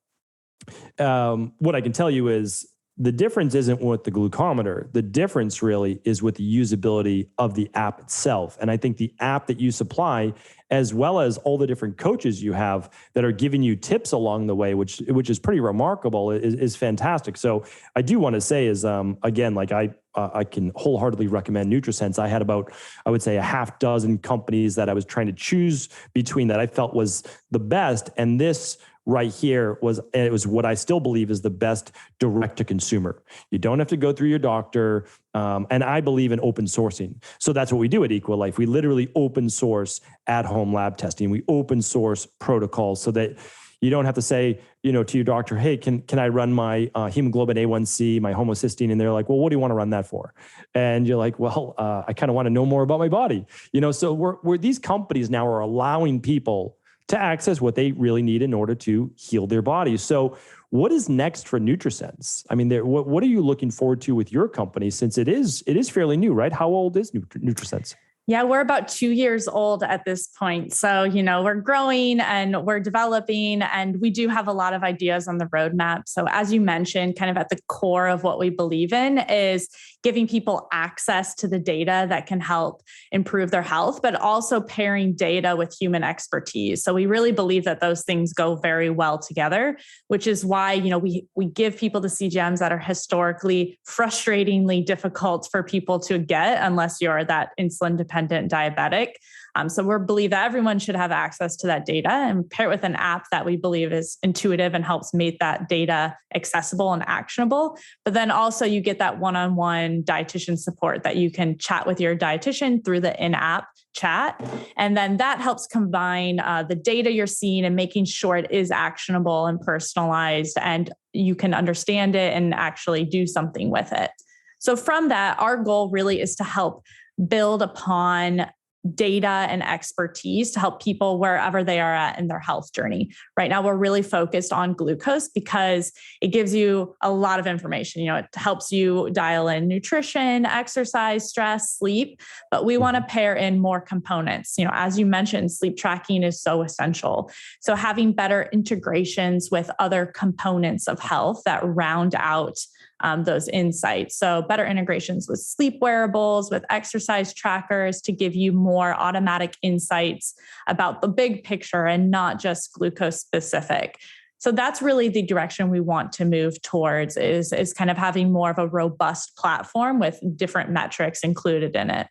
what I can tell you is the difference isn't with the glucometer. The difference really is with the usability of the app itself. And I think the app that you supply, as well as all the different coaches you have that are giving you tips along the way, which is pretty remarkable, is fantastic. So I do want to say is, again, like I can wholeheartedly recommend NutriSense. I had about, I would say, a half dozen companies that I was trying to choose between that I felt was the best. And this right here was what I still believe is the best direct to consumer. You don't have to go through your doctor. And I believe in open sourcing. So that's what we do at Equalife. We literally open source at-home lab testing. We open source protocols so that you don't have to say, to your doctor, hey, can I run my hemoglobin A1C, my homocysteine? And they're like, well, what do you want to run that for? And you're like, well, I kind of want to know more about my body. So we're these companies now are allowing people to access what they really need in order to heal their bodies. So what is next for NutriSense? I mean, what are you looking forward to with your company, since it is fairly new, right? How old is NutriSense? Yeah, we're about 2 years old at this point. So, we're growing and we're developing, and we do have a lot of ideas on the roadmap. So as you mentioned, kind of at the core of what we believe in is giving people access to the data that can help improve their health, but also pairing data with human expertise. So we really believe that those things go very well together, which is why, we give people the CGMs that are historically frustratingly difficult for people to get unless you're that insulin dependent diabetic. So we believe that everyone should have access to that data, and pair it with an app that we believe is intuitive and helps make that data accessible and actionable. But then also you get that one-on-one dietitian support that you can chat with your dietitian through the in-app chat. And then that helps combine the data you're seeing and making sure it is actionable and personalized, and you can understand it and actually do something with it. So from that, our goal really is to help build upon data and expertise to help people wherever they are at in their health journey. Right now, we're really focused on glucose because it gives you a lot of information. It helps you dial in nutrition, exercise, stress, sleep, but we want to pair in more components. As you mentioned, sleep tracking is so essential. So having better integrations with other components of health that round out those insights. So better integrations with sleep wearables, with exercise trackers to give you more automatic insights about the big picture and not just glucose specific. So that's really the direction we want to move towards is kind of having more of a robust platform with different metrics included in it.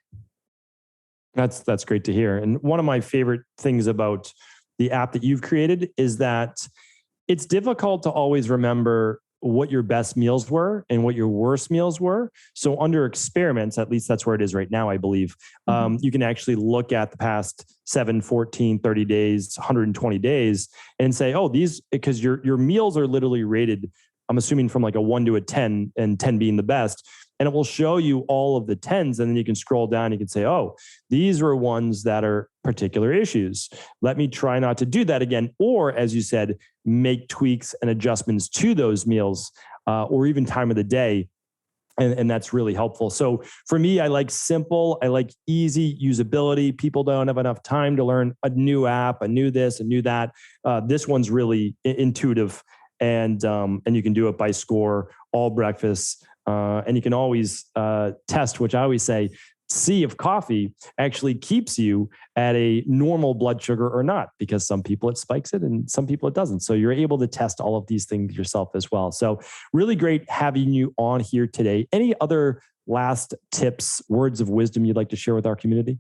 That's great to hear. And one of my favorite things about the app that you've created is that it's difficult to always remember what your best meals were and what your worst meals were. So under experiments, at least that's where it is right now, I believe, you can actually look at the past 7, 14, 30 days, 120 days and say, oh, these, because your meals are literally rated, I'm assuming from like a 1 to a 10 and 10 being the best. And it will show you all of the 10s. And then you can scroll down. You can say, oh, these are ones that are particular issues. Let me try not to do that again. Or as you said, make tweaks and adjustments to those meals or even time of the day. And that's really helpful. So for me, I like simple, I like easy usability. People don't have enough time to learn a new app, a new this, a new that. This one's really intuitive. And you can do it by score, all breakfasts. And you can always test, which I always say, see if coffee actually keeps you at a normal blood sugar or not, because some people it spikes it and some people it doesn't. So you're able to test all of these things yourself as well. So really great having you on here today. Any other last tips, words of wisdom you'd like to share with our community?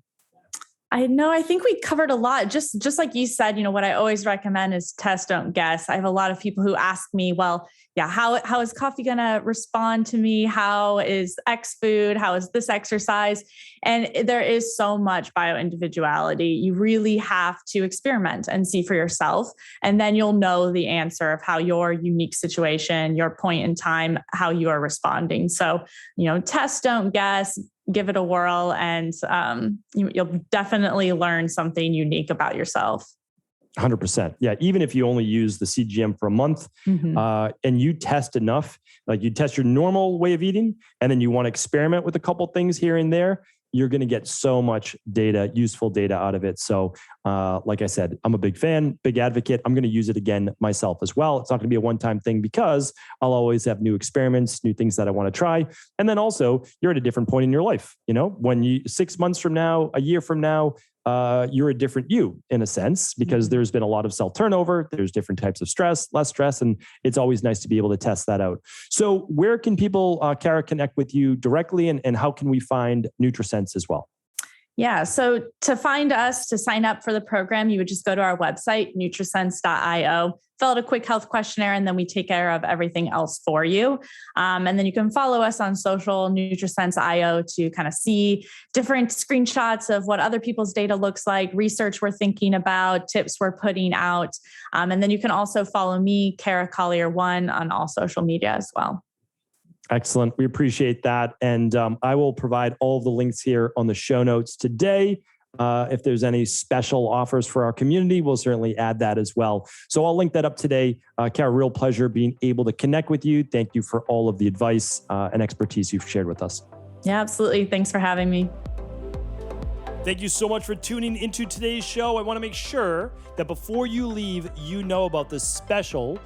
I think we covered a lot. Just like you said, what I always recommend is test, don't guess. I have a lot of people who ask me, well, yeah, how is coffee going to respond to me? How is X food? How is this exercise? And there is so much bio-individuality. You really have to experiment and see for yourself. And then you'll know the answer of how your unique situation, your point in time, how you are responding. So, test, don't guess. give it a whirl, and you'll definitely learn something unique about yourself. 100%. Yeah. Even if you only use the CGM for a month and you test enough, like you test your normal way of eating, and then you want to experiment with a couple things here and there, you're going to get so much data, useful data out of it. So like I said, I'm a big fan, big advocate. I'm going to use it again myself as well. It's not going to be a one-time thing because I'll always have new experiments, new things that I want to try. And then also you're at a different point in your life. When you 6 months from now, a year from now, you're a different you in a sense, because there's been a lot of cell turnover. There's different types of stress, less stress, and it's always nice to be able to test that out. So where can people, Kara, connect with you directly, and how can we find NutriSense as well? Yeah. So to find us, to sign up for the program, you would just go to our website, nutrisense.io, fill out a quick health questionnaire, and then we take care of everything else for you. And then you can follow us on social, NutriSense.io, to kind of see different screenshots of what other people's data looks like, research we're thinking about, tips we're putting out. And then you can also follow me, Kara Collier 1, on all social media as well. Excellent. We appreciate that. And I will provide all of the links here on the show notes today. If there's any special offers for our community, we'll certainly add that as well. So I'll link that up today. Kara, real pleasure being able to connect with you. Thank you for all of the advice and expertise you've shared with us. Yeah, absolutely. Thanks for having me. Thank you so much for tuning into today's show. I want to make sure that before you leave, you know about this special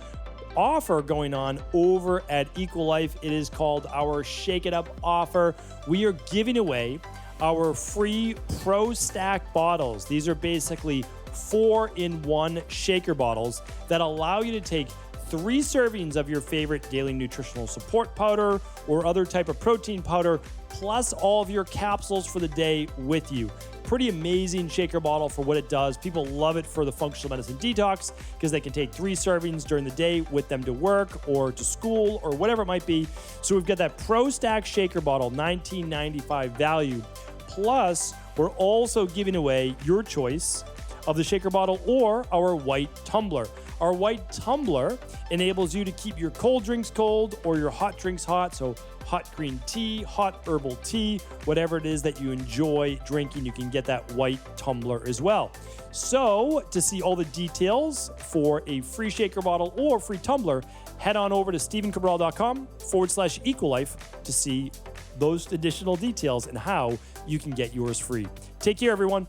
offer going on over at EqualLife. It is called our Shake It Up offer. We are giving away our free Pro Stack bottles. These are basically 4-in-1 shaker bottles that allow you to take 3 servings of your favorite daily nutritional support powder or other type of protein powder, plus all of your capsules for the day with you. Pretty amazing shaker bottle for what it does. People love it for the functional medicine detox because they can take 3 servings during the day with them to work or to school or whatever it might be. So we've got that Pro Stack shaker bottle, $19.95 value. Plus, we're also giving away your choice of the shaker bottle or our white tumbler. Our white tumbler enables you to keep your cold drinks cold or your hot drinks hot. So hot green tea, hot herbal tea, whatever it is that you enjoy drinking, you can get that white tumbler as well. So to see all the details for a free shaker bottle or free tumbler, head on over to stevencabral.com/EqualLife to see those additional details and how you can get yours free. Take care, everyone.